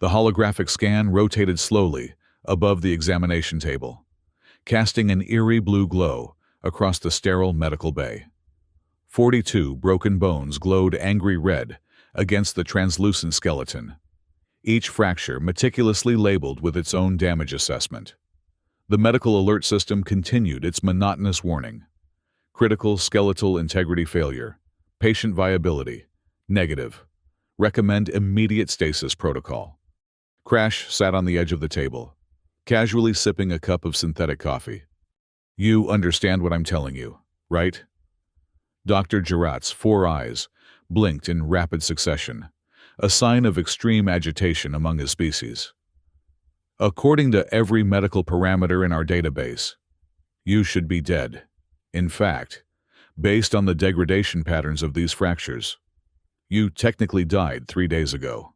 The holographic scan rotated slowly above the examination table, casting an eerie blue glow across the sterile medical bay. 42 broken bones glowed angry red against the translucent skeleton, each fracture meticulously labeled with its own damage assessment. The medical alert system continued its monotonous warning. Critical skeletal integrity failure. Patient viability. Negative. Recommend immediate stasis protocol. Crash sat on the edge of the table, casually sipping a cup of synthetic coffee. You understand what I'm telling you, right? Dr. Girat's 4 eyes blinked in rapid succession, a sign of extreme agitation among his species. According to every medical parameter in our database, you should be dead. In fact, based on the degradation patterns of these fractures, you technically died 3 days ago.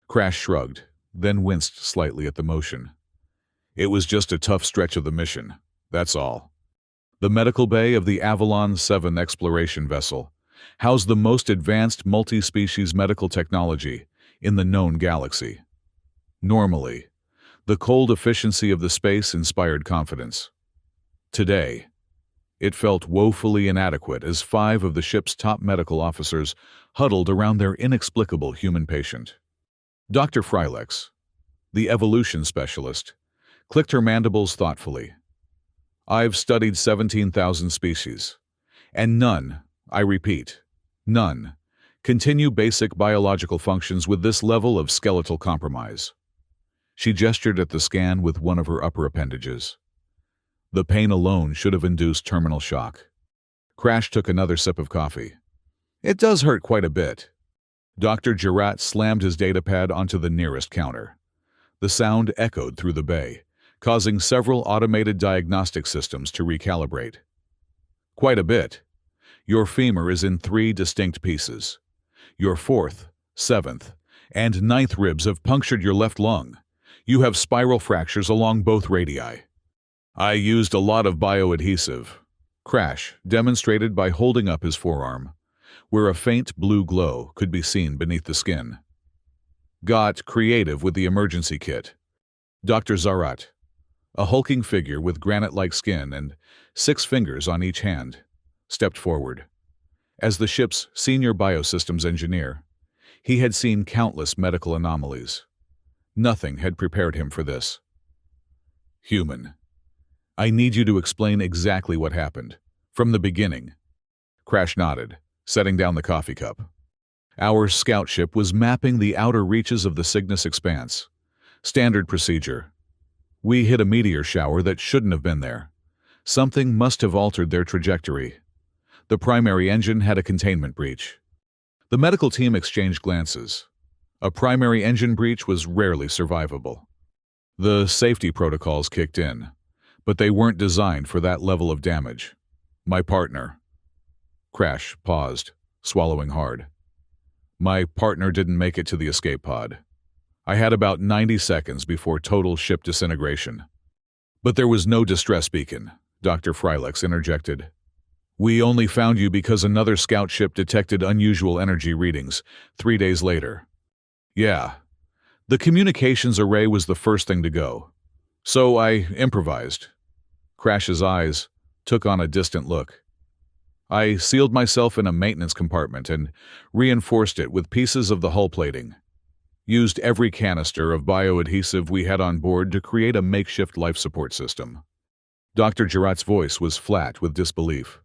Crash shrugged, then winced slightly at the motion. It was just a tough stretch of the mission, that's all. The medical bay of the Avalon 7 exploration vessel housed the most advanced multi-species medical technology in the known galaxy. Normally, the cold efficiency of the space inspired confidence. Today, it felt woefully inadequate as 5 of the ship's top medical officers huddled around their inexplicable human patient. Dr. Frylex, the evolution specialist, clicked her mandibles thoughtfully. I've studied 17,000 species, and none, I repeat, none, continue basic biological functions with this level of skeletal compromise. She gestured at the scan with one of her upper appendages. The pain alone should have induced terminal shock. Crash took another sip of coffee. It does hurt quite a bit. Dr. Girat slammed his datapad onto the nearest counter. The sound echoed through the bay, causing several automated diagnostic systems to recalibrate. Quite a bit. Your femur is in 3 distinct pieces. Your 4th, 7th, and 9th ribs have punctured your left lung. You have spiral fractures along both radii. I used a lot of bioadhesive. Crash demonstrated by holding up his forearm, where a faint blue glow could be seen beneath the skin. Got creative with the emergency kit. Dr. Zarat, a hulking figure with granite-like skin and 6 fingers on each hand, stepped forward. As the ship's senior biosystems engineer, he had seen countless medical anomalies. Nothing had prepared him for this. Human, I need you to explain exactly what happened, from the beginning. Crash nodded, setting down the coffee cup. Our scout ship was mapping the outer reaches of the Cygnus expanse. Standard procedure. We hit a meteor shower that shouldn't have been there. Something must have altered their trajectory. The primary engine had a containment breach. The medical team exchanged glances. A primary engine breach was rarely survivable. The safety protocols kicked in, but they weren't designed for that level of damage. My partner. Crash paused, swallowing hard. My partner didn't make it to the escape pod. I had about 90 seconds before total ship disintegration. But there was no distress beacon, Dr. Frylex interjected. We only found you because another scout ship detected unusual energy readings 3 days later. Yeah, the communications array was the first thing to go. So I improvised. Crash's eyes took on a distant look. I sealed myself in a maintenance compartment and reinforced it with pieces of the hull plating. Used every canister of bioadhesive we had on board to create a makeshift life support system. Dr. Girat's voice was flat with disbelief.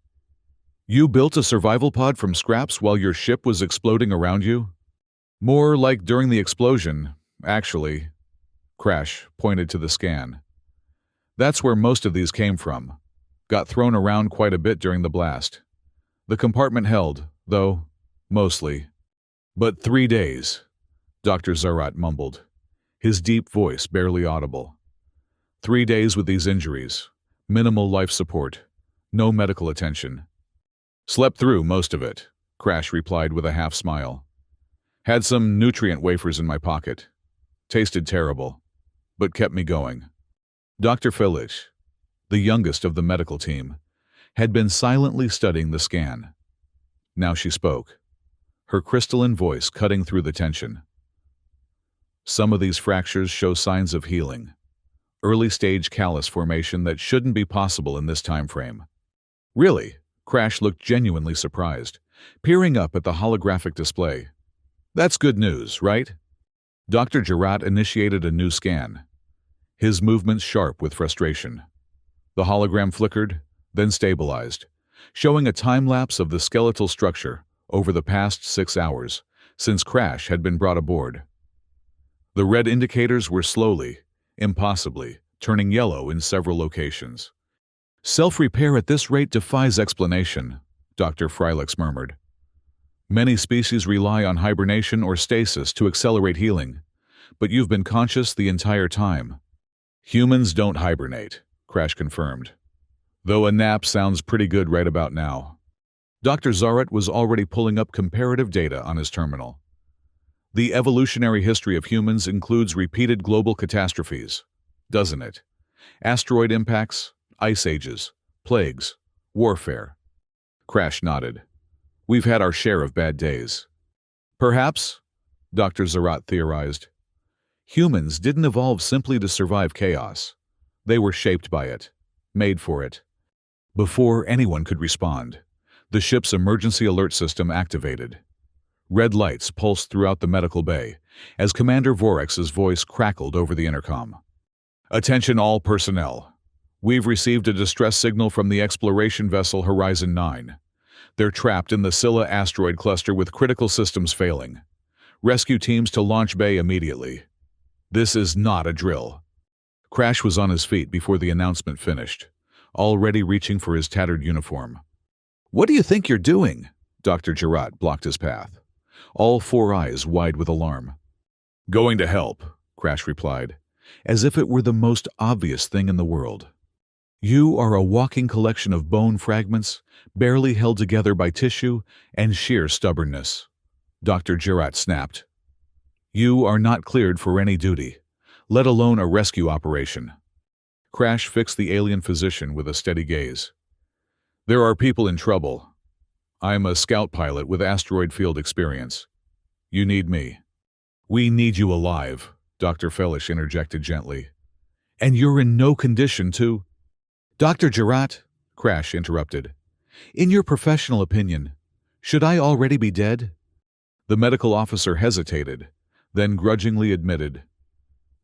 You built a survival pod from scraps while your ship was exploding around you? More like during the explosion, actually. Crash pointed to the scan. That's where most of these came from. Got thrown around quite a bit during the blast. The compartment held, though, mostly. But 3 days, Dr. Zarat mumbled, his deep voice barely audible. 3 days with these injuries, minimal life support, no medical attention. Slept through most of it, Crash replied with a half smile. Had some nutrient wafers in my pocket. Tasted terrible, but kept me going. Dr. Filich, the youngest of the medical team, had been silently studying the scan. Now she spoke, her crystalline voice cutting through the tension. Some of these fractures show signs of healing. Early-stage callus formation that shouldn't be possible in this time frame. Really? Crash looked genuinely surprised, peering up at the holographic display. That's good news, right? Dr. Gerard initiated a new scan, his movements sharp with frustration. The hologram flickered, then stabilized, showing a time-lapse of the skeletal structure over the past 6 hours, since Crash had been brought aboard. The red indicators were slowly, impossibly, turning yellow in several locations. Self-repair at this rate defies explanation, Dr. Freilich murmured. Many species rely on hibernation or stasis to accelerate healing, but you've been conscious the entire time. Humans don't hibernate, Crash confirmed, though a nap sounds pretty good right about now. Dr. Zarat was already pulling up comparative data on his terminal. The evolutionary history of humans includes repeated global catastrophes, doesn't it? Asteroid impacts, ice ages, plagues, warfare. Crash nodded. We've had our share of bad days. Perhaps, Dr. Zarat theorized, humans didn't evolve simply to survive chaos. They were shaped by it, made for it. Before anyone could respond, the ship's emergency alert system activated. Red lights pulsed throughout the medical bay as Commander Vorex's voice crackled over the intercom. Attention all personnel. We've received a distress signal from the exploration vessel Horizon 9. They're trapped in the Scylla asteroid cluster with critical systems failing. Rescue teams to launch bay immediately. This is not a drill. Crash was on his feet before the announcement finished, already reaching for his tattered uniform. What do you think you're doing? Dr. Gerard blocked his path, all 4 eyes wide with alarm. Going to help, Crash replied, as if it were the most obvious thing in the world. You are a walking collection of bone fragments, barely held together by tissue and sheer stubbornness. Dr. Gerard snapped. You are not cleared for any duty, let alone a rescue operation. Crash fixed the alien physician with a steady gaze. There are people in trouble. I'm a scout pilot with asteroid field experience. You need me. We need you alive, Dr. Felish interjected gently. And you're in no condition to... Dr. Gerard, Crash interrupted. In your professional opinion, should I already be dead? The medical officer hesitated, then grudgingly admitted.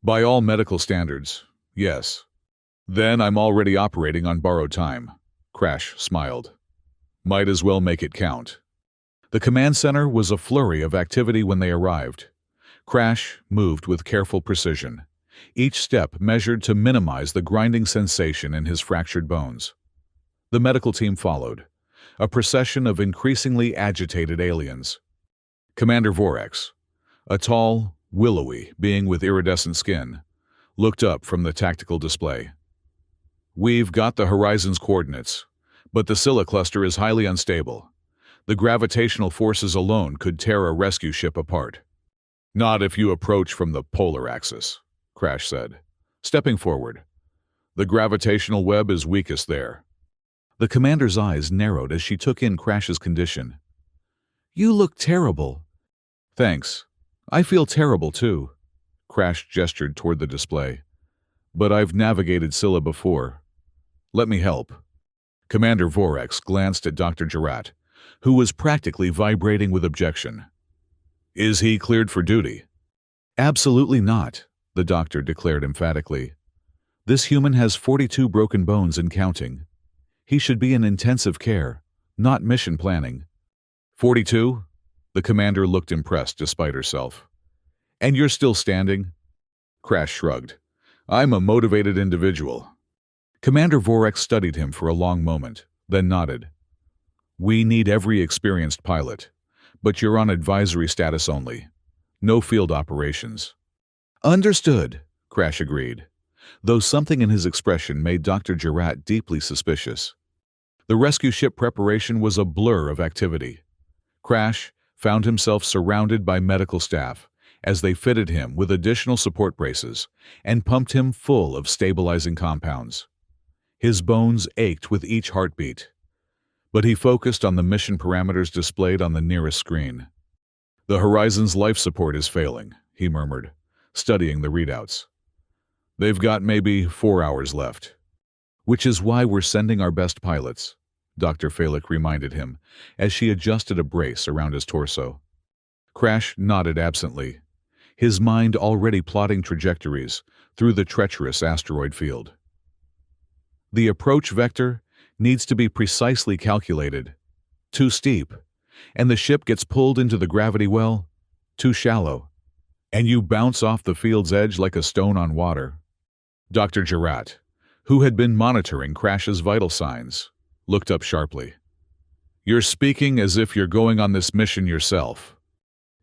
By all medical standards, yes. Then I'm already operating on borrowed time. Crash smiled. Might as well make it count. The command center was a flurry of activity when they arrived. Crash moved with careful precision, each step measured to minimize the grinding sensation in his fractured bones. The medical team followed, a procession of increasingly agitated aliens. Commander Vorex, a tall, willowy being with iridescent skin, looked up from the tactical display. We've got the Horizon's coordinates, but the Scylla cluster is highly unstable. The gravitational forces alone could tear a rescue ship apart. Not if you approach from the polar axis, Crash said, stepping forward. The gravitational web is weakest there. The commander's eyes narrowed as she took in Crash's condition. You look terrible. Thanks. I feel terrible too. Crash gestured toward the display. But I've navigated Scylla before. Let me help. Commander Vorex glanced at Dr. Gerard, who was practically vibrating with objection. Is he cleared for duty? Absolutely not, the doctor declared emphatically. This human has 42 broken bones and counting. He should be in intensive care, not mission planning. 42? The commander looked impressed despite herself. And you're still standing? Crash shrugged. I'm a motivated individual. Commander Vorex studied him for a long moment, then nodded. We need every experienced pilot, but you're on advisory status only. No field operations. Understood, Crash agreed, though something in his expression made Dr. Gerard deeply suspicious. The rescue ship preparation was a blur of activity. Crash found himself surrounded by medical staff as they fitted him with additional support braces and pumped him full of stabilizing compounds. His bones ached with each heartbeat, but he focused on the mission parameters displayed on the nearest screen. The Horizon's life support is failing, he murmured, studying the readouts. They've got maybe 4 hours left. Which is why we're sending our best pilots, Dr. Falick reminded him as she adjusted a brace around his torso. Crash nodded absently, his mind already plotting trajectories through the treacherous asteroid field. The approach vector needs to be precisely calculated. Too steep, and the ship gets pulled into the gravity well, too shallow, and you bounce off the field's edge like a stone on water. Dr. Jarrett, who had been monitoring Crash's vital signs, looked up sharply. You're speaking as if you're going on this mission yourself.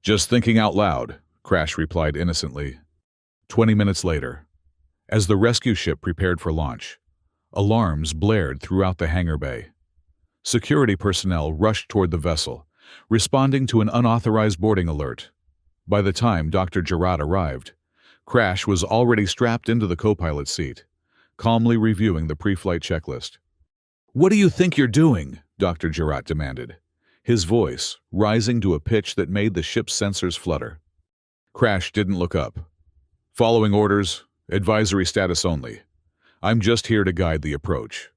Just thinking out loud, Crash replied innocently. 20 minutes later, as the rescue ship prepared for launch, alarms blared throughout the hangar bay. Security personnel rushed toward the vessel, responding to an unauthorized boarding alert. By the time Dr. Jarrett arrived, Crash was already strapped into the co-pilot seat, calmly reviewing the pre-flight checklist. "What do you think you're doing?" Dr. Jarrett demanded, his voice rising to a pitch that made the ship's sensors flutter. Crash didn't look up. "Following orders, advisory status only. I'm just here to guide the approach."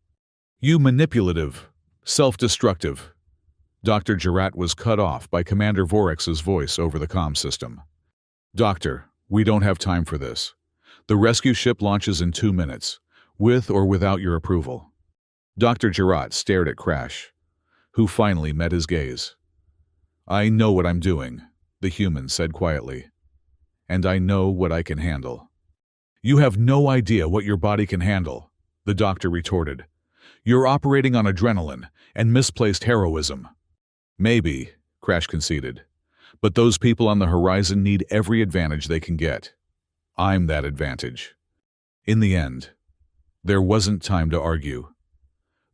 "You manipulative, self-destructive." Dr. Jarrett was cut off by Commander Vorex's voice over the comm system. "Doctor, we don't have time for this. The rescue ship launches in 2 minutes, with or without your approval." Dr. Jarrett stared at Crash, who finally met his gaze. "I know what I'm doing," the human said quietly. "And I know what I can handle." "You have no idea what your body can handle," the doctor retorted. "You're operating on adrenaline and misplaced heroism." "Maybe," Crash conceded, "but those people on the horizon need every advantage they can get. I'm that advantage." In the end, there wasn't time to argue.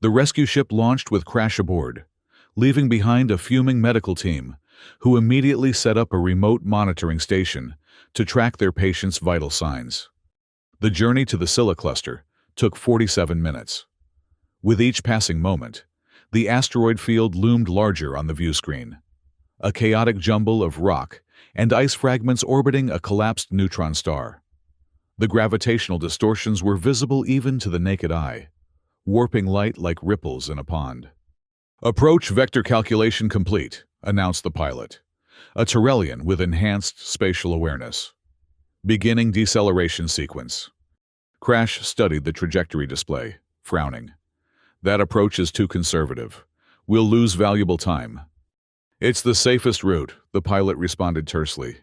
The rescue ship launched with Crash aboard, leaving behind a fuming medical team who immediately set up a remote monitoring station to track their patients' vital signs. The journey to the Scylla cluster took 47 minutes. With each passing moment, the asteroid field loomed larger on the view screen, a chaotic jumble of rock and ice fragments orbiting a collapsed neutron star. The gravitational distortions were visible even to the naked eye, warping light like ripples in a pond. "Approach vector calculation complete," announced the pilot, a Tyrellian with enhanced spatial awareness. "Beginning deceleration sequence." Crash studied the trajectory display, frowning. "That approach is too conservative. We'll lose valuable time." "It's the safest route," the pilot responded tersely.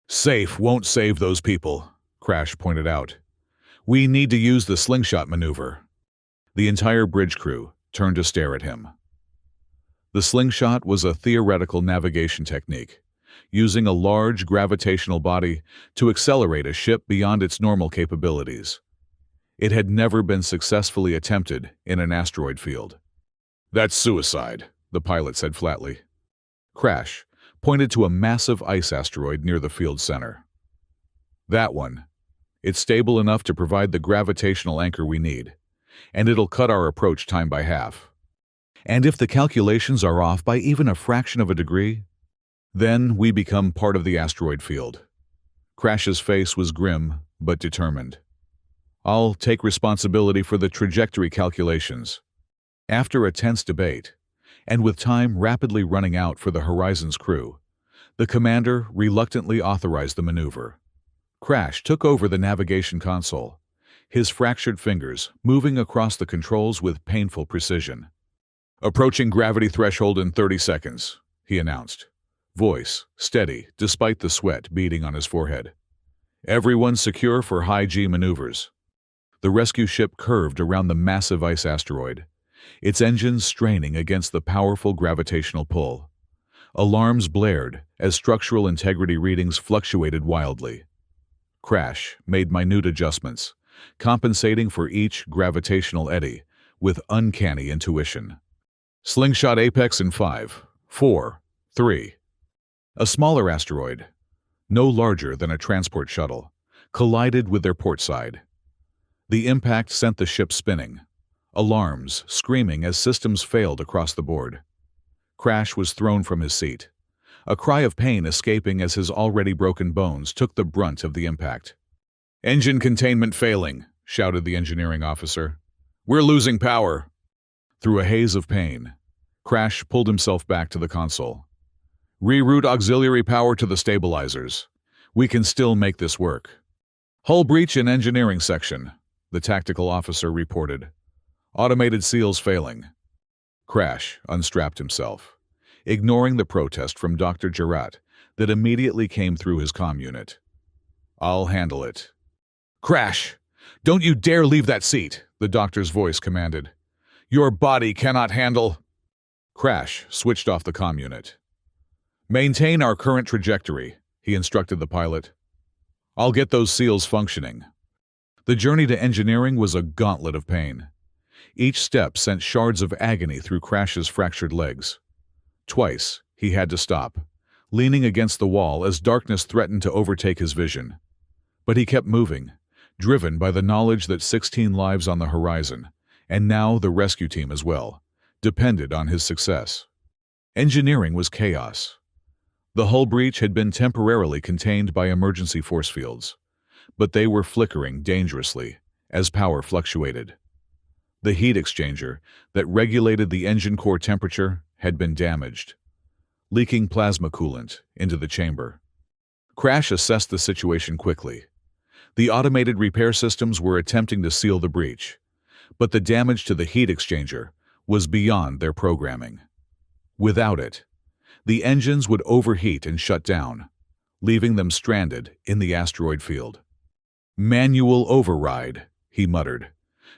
"Safe won't save those people," Crash pointed out. "We need to use the slingshot maneuver." The entire bridge crew turned to stare at him. The slingshot was a theoretical navigation technique, using a large gravitational body to accelerate a ship beyond its normal capabilities. It had never been successfully attempted in an asteroid field. "That's suicide," the pilot said flatly. Crash pointed to a massive ice asteroid near the field's center. "That one. It's stable enough to provide the gravitational anchor we need, and it'll cut our approach time by half. And if the calculations are off by even a fraction of a degree, then we become part of the asteroid field." Crash's face was grim but determined. "I'll take responsibility for the trajectory calculations." After a tense debate, and with time rapidly running out for the Horizon's crew, the commander reluctantly authorized the maneuver. Crash took over the navigation console, his fractured fingers moving across the controls with painful precision. "Approaching gravity threshold in 30 seconds, he announced, voice steady despite the sweat beading on his forehead. "Everyone secure for high-G maneuvers." The rescue ship curved around the massive ice asteroid, its engines straining against the powerful gravitational pull. Alarms blared as structural integrity readings fluctuated wildly. Crash made minute adjustments, compensating for each gravitational eddy with uncanny intuition. "Slingshot apex in 5, 4, 3. A smaller asteroid, no larger than a transport shuttle, collided with their port side. The impact sent the ship spinning, alarms screaming as systems failed across the board. Crash was thrown from his seat, a cry of pain escaping as his already broken bones took the brunt of the impact. "Engine containment failing," shouted the engineering officer. "We're losing power." Through a haze of pain, Crash pulled himself back to the console. "Reroute auxiliary power to the stabilizers. We can still make this work." "Hull breach in engineering section," the tactical officer reported. "Automated seals failing." Crash unstrapped himself, ignoring the protest from Dr. Jarrett that immediately came through his comm unit. "I'll handle it." "Crash! Don't you dare leave that seat!" the doctor's voice commanded. "Your body cannot handle—" Crash switched off the comm unit. "Maintain our current trajectory," he instructed the pilot. "I'll get those seals functioning." The journey to engineering was a gauntlet of pain. Each step sent shards of agony through Crash's fractured legs. Twice, he had to stop, leaning against the wall as darkness threatened to overtake his vision. But he kept moving, driven by the knowledge that 16 lives on the horizon, and now the rescue team as well, depended on his success. Engineering was chaos. The hull breach had been temporarily contained by emergency force fields, but they were flickering dangerously as power fluctuated. The heat exchanger that regulated the engine core temperature had been damaged, leaking plasma coolant into the chamber. Crash assessed the situation quickly. The automated repair systems were attempting to seal the breach, but the damage to the heat exchanger was beyond their programming. Without it, the engines would overheat and shut down, leaving them stranded in the asteroid field. "Manual override," he muttered,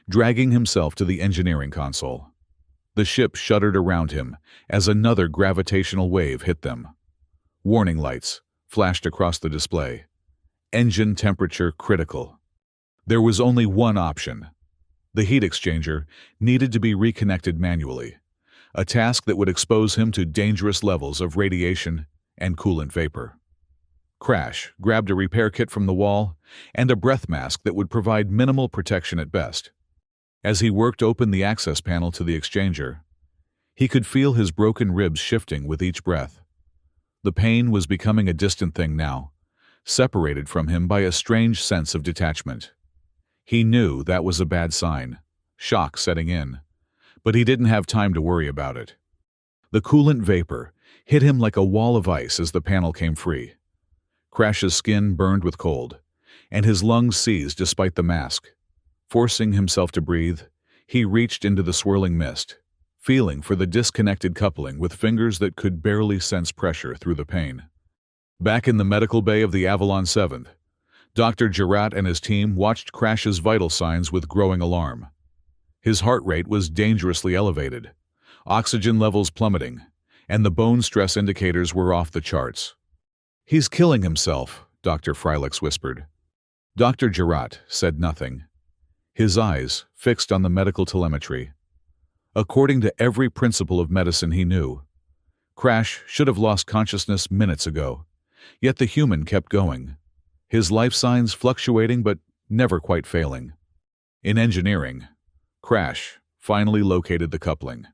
dragging himself to the engineering console. The ship shuddered around him as another gravitational wave hit them. Warning lights flashed across the display. Engine temperature critical. There was only one option. The heat exchanger needed to be reconnected manually, a task that would expose him to dangerous levels of radiation and coolant vapor. Crash grabbed a repair kit from the wall and a breath mask that would provide minimal protection at best. As he worked open the access panel to the exchanger, he could feel his broken ribs shifting with each breath. The pain was becoming a distant thing now, separated from him by a strange sense of detachment. He knew that was a bad sign, shock setting in, but he didn't have time to worry about it. The coolant vapor hit him like a wall of ice as the panel came free. Crash's skin burned with cold, and his lungs seized despite the mask. Forcing himself to breathe, he reached into the swirling mist, feeling for the disconnected coupling with fingers that could barely sense pressure through the pain. Back in the medical bay of the Avalon 7th, Dr. Jarrett and his team watched Crash's vital signs with growing alarm. His heart rate was dangerously elevated, oxygen levels plummeting, and the bone stress indicators were off the charts. "He's killing himself," Dr. Freilich whispered. Dr. Jarrett said nothing, his eyes fixed on the medical telemetry. According to every principle of medicine he knew, Crash should have lost consciousness minutes ago, yet the human kept going, his life signs fluctuating but never quite failing. In engineering, Crash finally located the coupling.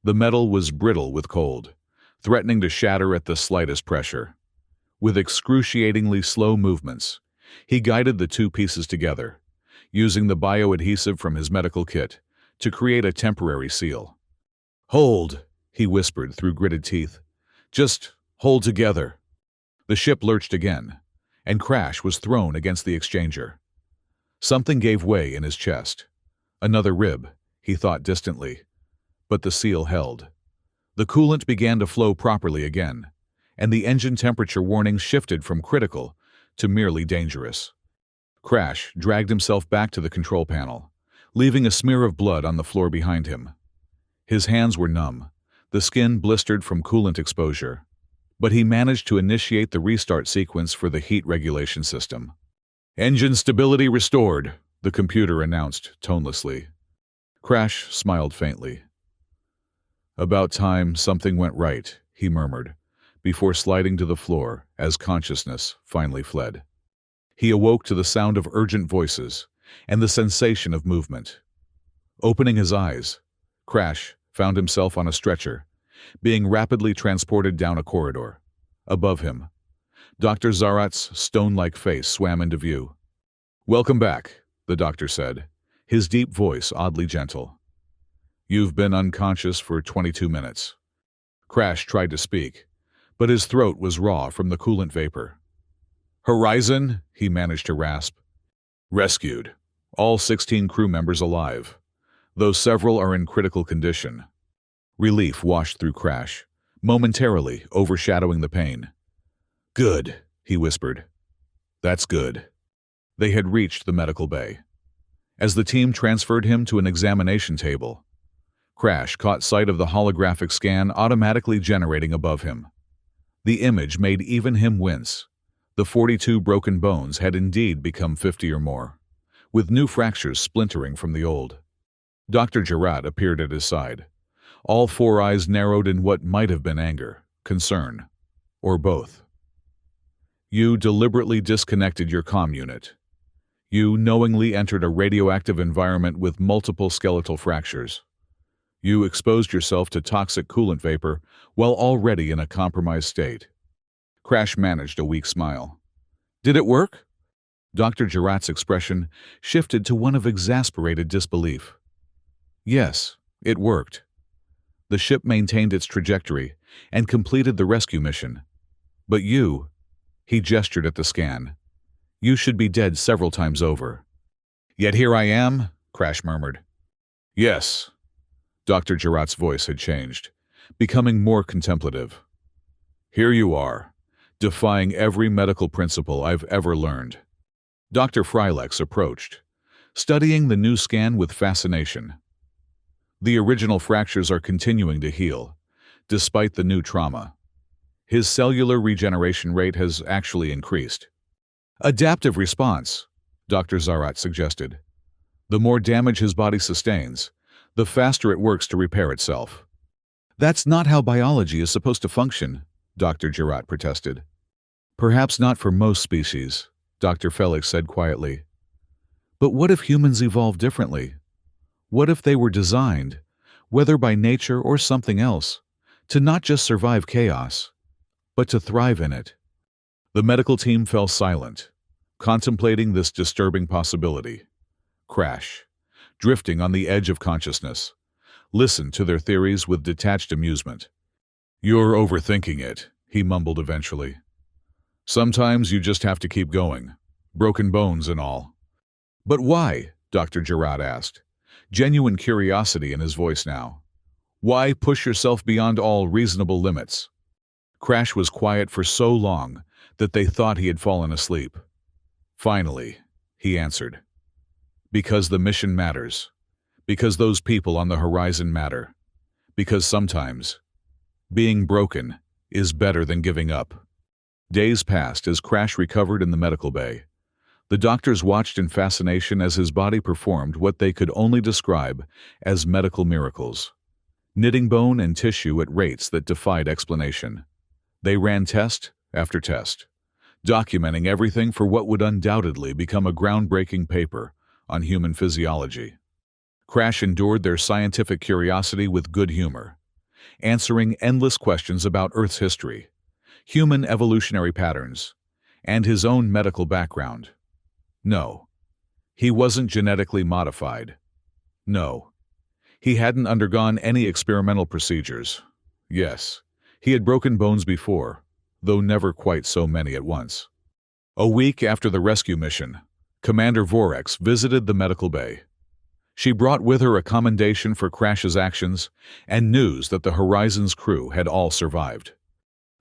The metal was brittle with cold, threatening to shatter at the slightest pressure. With excruciatingly slow movements, he guided the two pieces together, using the bioadhesive from his medical kit to create a temporary seal. "Hold," he whispered through gritted teeth. "Just hold together." The ship lurched again, and Crash was thrown against the exchanger. Something gave way in his chest. Another rib, he thought distantly, but the seal held. The coolant began to flow properly again, and the engine temperature warnings shifted from critical to merely dangerous. Crash dragged himself back to the control panel, leaving a smear of blood on the floor behind him. His hands were numb, the skin blistered from coolant exposure, but he managed to initiate the restart sequence for the heat regulation system. "Engine stability restored," the computer announced tonelessly. Crash smiled faintly. "About time something went right," he murmured, before sliding to the floor as consciousness finally fled. He awoke to the sound of urgent voices and the sensation of movement. Opening his eyes, Crash found himself on a stretcher, being rapidly transported down a corridor. above him. Dr. Zarat's stone-like face swam into view. "Welcome back," the doctor said, his deep voice oddly gentle. "You've been unconscious for 22 minutes. Crash tried to speak, but his throat was raw from the coolant vapor. "Horizon," he managed to rasp. "Rescued. All 16 crew members alive, though several are in critical condition." Relief washed through Crash, momentarily overshadowing the pain. "Good," he whispered. "That's good." They had reached the medical bay. As the team transferred him to an examination table, Crash caught sight of the holographic scan automatically generating above him. The image made even him wince. The 42 broken bones had indeed become 50 or more, with new fractures splintering from the old. Dr. Jarrett appeared at his side, all four eyes narrowed in what might have been anger, concern, or both. "You deliberately disconnected your comm unit. You knowingly entered a radioactive environment with multiple skeletal fractures. You exposed yourself to toxic coolant vapor while already in a compromised state." Crash managed a weak smile. "Did it work?" Dr. Jarrett's expression shifted to one of exasperated disbelief. "Yes, it worked. The ship maintained its trajectory and completed the rescue mission. But you," he gestured at the scan, "you should be dead several times over." "Yet here I am," Crash murmured. "Yes." Dr. Jarrett's voice had changed, becoming more contemplative. "Here you are, defying every medical principle I've ever learned." Dr. Frylex approached, studying the new scan with fascination. The original fractures are continuing to heal, despite the new trauma. His cellular regeneration rate has actually increased. "Adaptive response," Dr. Zarat suggested. "The more damage his body sustains, the faster it works to repair itself." "That's not how biology is supposed to function," Dr. Jarrett protested. "Perhaps not for most species," Dr. Felix said quietly. "But what if humans evolved differently? What if they were designed, whether by nature or something else, to not just survive chaos, but to thrive in it?" The medical team fell silent, contemplating this disturbing possibility. Crash, drifting on the edge of consciousness, listened to their theories with detached amusement. "You're overthinking it," he mumbled eventually. "Sometimes you just have to keep going, broken bones and all." "But why?" Dr. Jarrett asked, genuine curiosity in his voice now. "Why push yourself beyond all reasonable limits?" Crash was quiet for so long that they thought he had fallen asleep. Finally, he answered. "Because the mission matters. Because those people on the horizon matter. Because sometimes being broken is better than giving up." Days passed as Crash recovered in the medical bay. The doctors watched in fascination as his body performed what they could only describe as medical miracles, knitting bone and tissue at rates that defied explanation. They ran test after test, documenting everything for what would undoubtedly become a groundbreaking paper on human physiology. Crash endured their scientific curiosity with good humor, answering endless questions about Earth's history, human evolutionary patterns, and his own medical background. No, he wasn't genetically modified. No, he hadn't undergone any experimental procedures. Yes, he had broken bones before, though never quite so many at once. A week after the rescue mission, Commander Vorex visited the medical bay. She brought with her a commendation for Crash's actions and news that the Horizon's crew had all survived.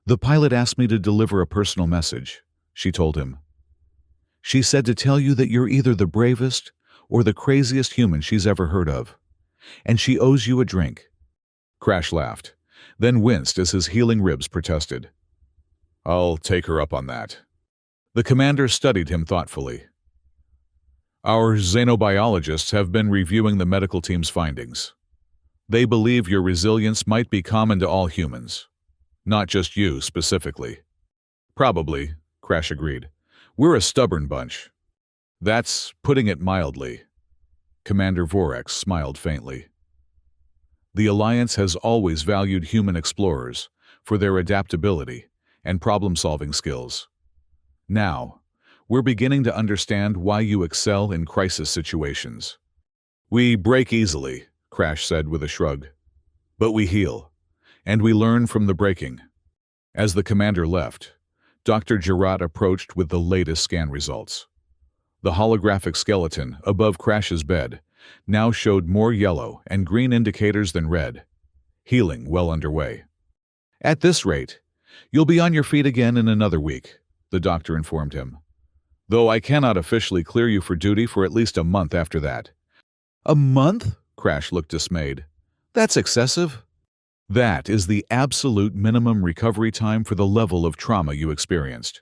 "The pilot asked me to deliver a personal message," she told him. "She said to tell you that you're either the bravest or the craziest human she's ever heard of, and she owes you a drink." Crash laughed, then winced as his healing ribs protested. "I'll take her up on that." The commander studied him thoughtfully. "Our xenobiologists have been reviewing the medical team's findings. They believe your resilience might be common to all humans, not just you specifically." "Probably," Crash agreed. "We're a stubborn bunch." "That's putting it mildly." Commander Vorex smiled faintly. "The Alliance has always valued human explorers for their adaptability and problem-solving skills. Now, we're beginning to understand why you excel in crisis situations. We break easily, Crash said with a shrug. But we heal, and we learn from the breaking. As the commander left, Dr. Gerard approached with the latest scan results. The holographic skeleton above Crash's bed now showed more yellow and green indicators than red. Healing well underway. At this rate, you'll be on your feet again in another week, the doctor informed him. Though I cannot officially clear you for duty for at least a month after that. A month? Crash looked dismayed. That's excessive. That is the absolute minimum recovery time for the level of trauma you experienced,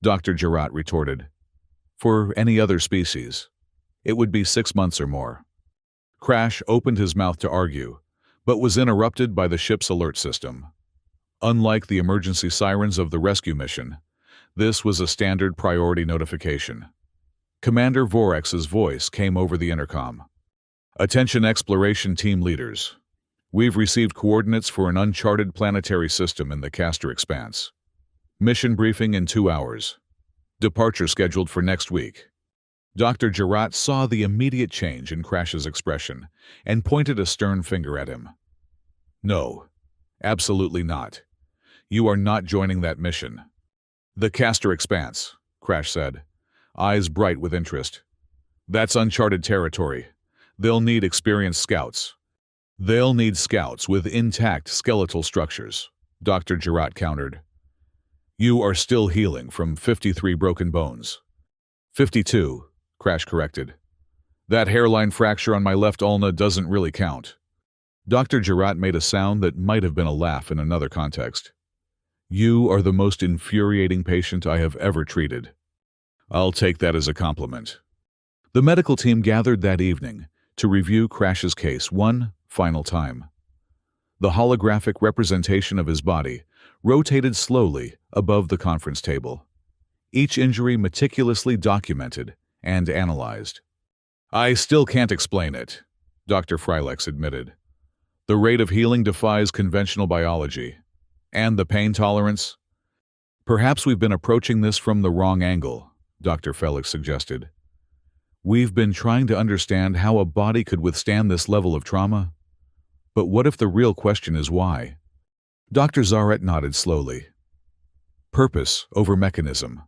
Dr. Gerard retorted. For any other species, it would be 6 months or more. Crash opened his mouth to argue, but was interrupted by the ship's alert system. Unlike the emergency sirens of the rescue mission, this was a standard priority notification. Commander Vorex's voice came over the intercom. Attention exploration team leaders. We've received coordinates for an uncharted planetary system in the Castor Expanse. Mission briefing in 2 hours. Departure scheduled for next week. Dr. Gerard saw the immediate change in Crash's expression and pointed a stern finger at him. No, absolutely not. You are not joining that mission. The Castor Expanse, Crash said, eyes bright with interest. That's uncharted territory. They'll need experienced scouts. They'll need scouts with intact skeletal structures, Dr. Gerard countered. You are still healing from 53 broken bones. 52, Crash corrected. That hairline fracture on my left ulna doesn't really count. Dr. Gerard made a sound that might have been a laugh in another context. You are the most infuriating patient I have ever treated. I'll take that as a compliment. The medical team gathered that evening to review Crash's case one final time. The holographic representation of his body rotated slowly above the conference table, each injury meticulously documented and analyzed. I still can't explain it, Dr. Freilex admitted. The rate of healing defies conventional biology. And the pain tolerance? Perhaps we've been approaching this from the wrong angle, Dr. Felix suggested. We've been trying to understand how a body could withstand this level of trauma. But what if the real question is why? Dr. Zaret nodded slowly. Purpose over mechanism.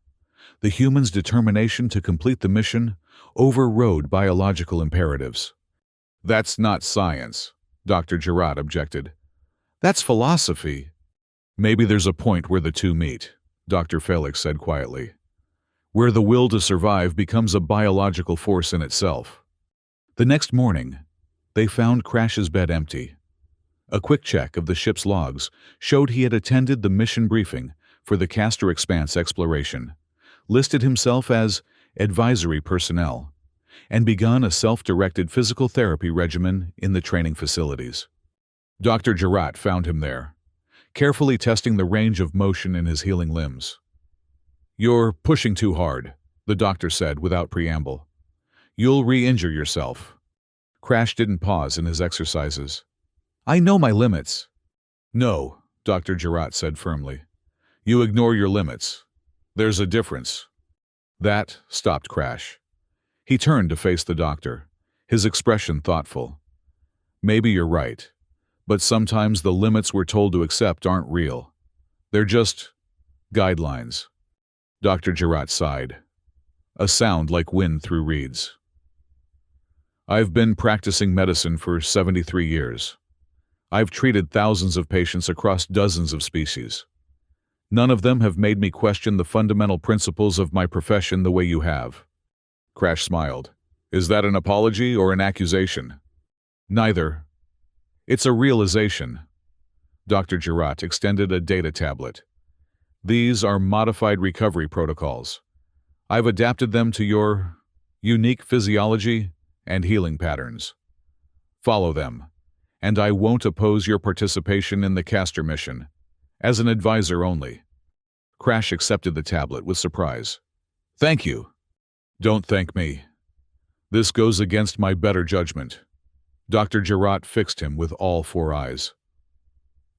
The human's determination to complete the mission overrode biological imperatives. That's not science, Dr. Gerard objected. That's philosophy. Maybe there's a point where the two meet, Dr. Felix said quietly, where the will to survive becomes a biological force in itself. The next morning, they found Crash's bed empty. A quick check of the ship's logs showed he had attended the mission briefing for the Castor Expanse exploration, listed himself as advisory personnel, and begun a self-directed physical therapy regimen in the training facilities. Dr. Gerard found him there, carefully testing the range of motion in his healing limbs. You're pushing too hard, the doctor said without preamble. You'll re-injure yourself. Crash didn't pause in his exercises. I know my limits. No, Dr. Gerard said firmly. You ignore your limits. There's a difference. That stopped Crash. He turned to face the doctor, his expression thoughtful. Maybe you're right, but sometimes the limits we're told to accept aren't real. They're just guidelines. Dr. Gerard sighed, a sound like wind through reeds. I've been practicing medicine for 73 years. I've treated thousands of patients across dozens of species. None of them have made me question the fundamental principles of my profession the way you have. Crash smiled. Is that an apology or an accusation? Neither. It's a realization. Dr. Gerard extended a data tablet. These are modified recovery protocols. I've adapted them to your unique physiology and healing patterns. Follow them, and I won't oppose your participation in the Castor mission, as an advisor only. Crash accepted the tablet with surprise. Thank you. Don't thank me. This goes against my better judgment. Dr. Gerard fixed him with all 4 eyes.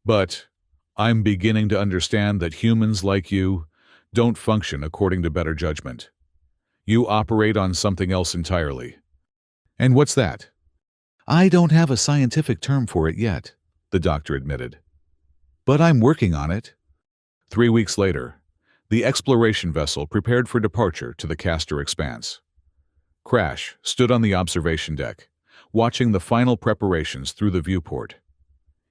But I'm beginning to understand that humans like you don't function according to better judgment. You operate on something else entirely. And what's that? I don't have a scientific term for it yet, the doctor admitted. But I'm working on it. 3 weeks later, the exploration vessel prepared for departure to the Castor Expanse. Crash stood on the observation deck, watching the final preparations through the viewport.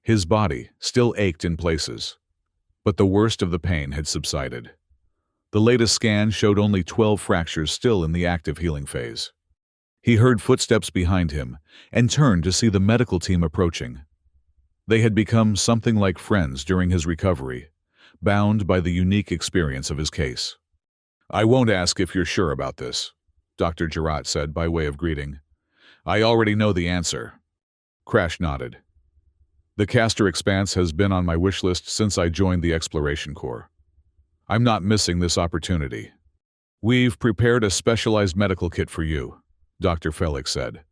His body still ached in places, but the worst of the pain had subsided. The latest scan showed only 12 fractures still in the active healing phase. He heard footsteps behind him and turned to see the medical team approaching. They had become something like friends during his recovery, bound by the unique experience of his case. I won't ask if you're sure about this, Dr. Jarrett said by way of greeting. I already know the answer. Crash nodded. The Castor Expanse has been on my wish list since I joined the Exploration Corps. I'm not missing this opportunity. We've prepared a specialized medical kit for you, Dr. Felix said,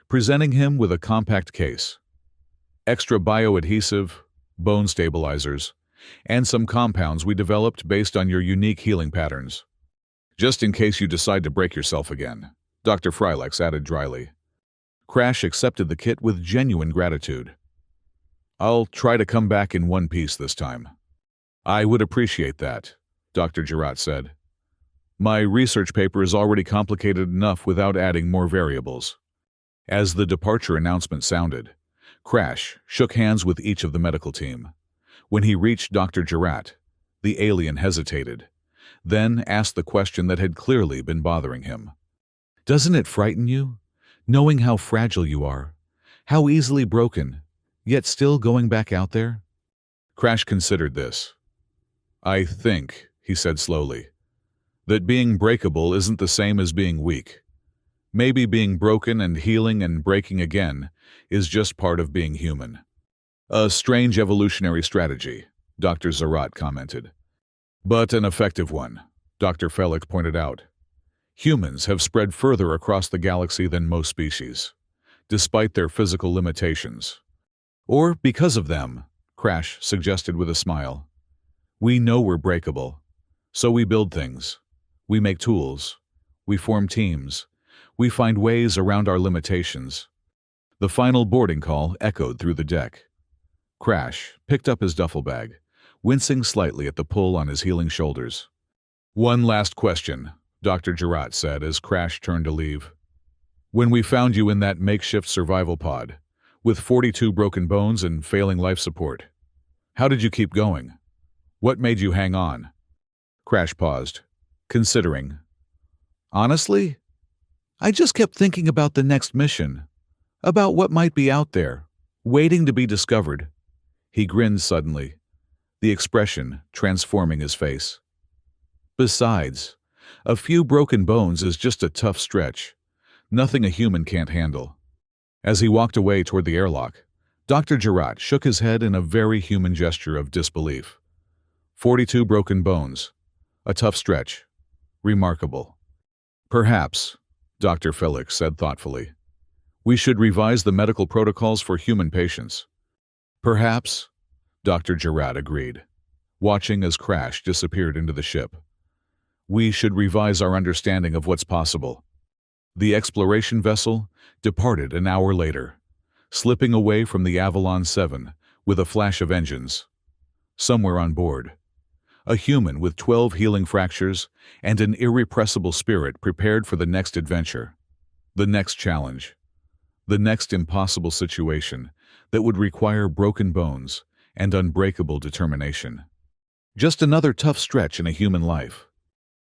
presenting him with a compact case. Extra bioadhesive, bone stabilizers, and some compounds we developed based on your unique healing patterns. Just in case you decide to break yourself again, Dr. Freilex added dryly. Crash accepted the kit with genuine gratitude. I'll try to come back in one piece this time. I would appreciate that, Dr. Jarrett said. My research paper is already complicated enough without adding more variables. As the departure announcement sounded, Crash shook hands with each of the medical team. When he reached Dr. Jarrett, the alien hesitated, then asked the question that had clearly been bothering him. Doesn't it frighten you, knowing how fragile you are, how easily broken, yet still going back out there? Crash considered this. I think, he said slowly, that being breakable isn't the same as being weak. Maybe being broken and healing and breaking again is just part of being human. A strange evolutionary strategy, Dr. Zarat commented. But an effective one, Dr. Felix pointed out. Humans have spread further across the galaxy than most species, despite their physical limitations. Or because of them, Crash suggested with a smile. We know we're breakable, so we build things. We make tools. We form teams. We find ways around our limitations. The final boarding call echoed through the deck. Crash picked up his duffel bag, wincing slightly at the pull on his healing shoulders. One last question, Dr. Jarrett said as Crash turned to leave. When we found you in that makeshift survival pod, with 42 broken bones and failing life support, how did you keep going? What made you hang on? Crash paused, considering. Honestly, I just kept thinking about the next mission, about what might be out there, waiting to be discovered. He grinned suddenly, the expression transforming his face. Besides, a few broken bones is just a tough stretch, nothing a human can't handle. As he walked away toward the airlock, Dr. Jarrett shook his head in a very human gesture of disbelief. 42 broken bones. A tough stretch. Remarkable. Perhaps, Dr. Felix said thoughtfully, we should revise the medical protocols for human patients. Perhaps, Dr. Jarrett agreed, watching as Crash disappeared into the ship. We should revise our understanding of what's possible. The exploration vessel departed an hour later, slipping away from the Avalon 7 with a flash of engines. Somewhere on board, a human with 12 healing fractures and an irrepressible spirit prepared for the next adventure, the next challenge, the next impossible situation that would require broken bones and unbreakable determination. Just another tough stretch in a human life.